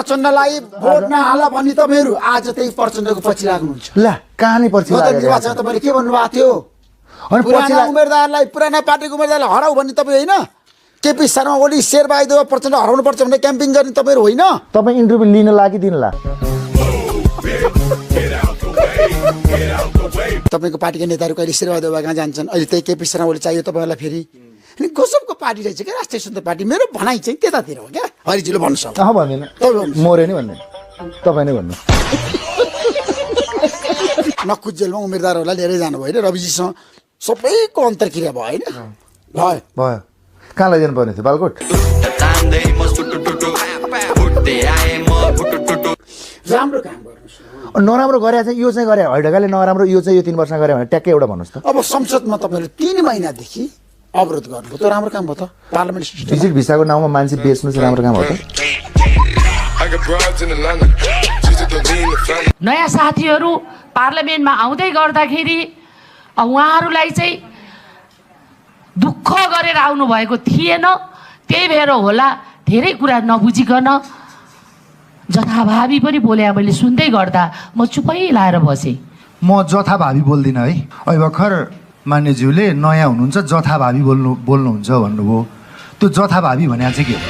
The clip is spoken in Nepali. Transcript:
प्रचण्डलाई भोट नहाल भनी तपाईँहरू आज त्यही प्रचण्डको पछि लाग्नुहुन्छ। ल कहाँ पछि निर्वाचन तपाईँले के भन्नुभएको थियो? पुराना उम्मेदवारलाई पुराना पार्टीको उम्मेदवारलाई हराउ भन्ने तपाईँ होइन? केपी शर्मा ओली शेरबहादुर प्रचण्ड हराउनुपर्छ भनेर क्याम्पिङ गर्ने तपाईँहरू होइन? तपाईँ इन्टरभ्यू लिन लागिदिनुला। तपाईँको पार्टीका नेताहरू कहिले शेरबहादुर कहाँ जान्छन्? अहिले त्यही केपी शर्मा ओली चाहियो तपाईँहरूलाई फेरि। अनि गजबको पार्टी रहेछ क्या राष्ट्रिय स्वतन्त्र पार्टी। मेरो भनाइ चाहिँ त्यतातिर हो क्या। हरिजीले भन्नु सक्छ। भन्दैन मोरे नि भन्दैन, तपाईँ नै भन्नु। नक्कु जेलमा उम्मेदवारहरूलाई लिएरै जानुभयो होइन? रविजीसँग सबैको अन्तर्क्रिया भयो होइन? भयो भयो। कहाँ लैजानु पर्ने थियो? बालकोट। राम्रो काम गर्नुहोस्। नराम्रो गरे चाहिँ यो चाहिँ गरे हैडगाले नराम्रो, यो चाहिँ यो 3 वर्ष गरे भने ट्याक्कै एउटा भन्नुहोस् त। अब संसदमा तपाईँले 3 महिनादेखि अवरोध गर्नुभयो, त्यो राम्रो काम हो त? पार्लियामेन्ट सिस्टम भिजिट भिसाको नाउँमा मान्छे बेच्नु चाहिँ राम्रो काम हो त? नयाँ साथीहरू पार्लियामेन्टमा आउँदै गर्दाखेरि उहाँहरूलाई चाहिँ दुःख गरेर आउनु भएको थिएन। त्यही भएर होला धेरै कुरा नबुझिकन जथाभावी पनि बोले। मैले सुन्दै गर्दा म चुपै लाएर बसेँ। म जथाभावी बोल्दिनँ है। अहिले भर्खर मान्यज्यूले नयाँ हुनुहुन्छ जथाभावी बोल्नुहुन्छ भन्नुभयो। त्यो जथाभावी भने चाहिँ के हो?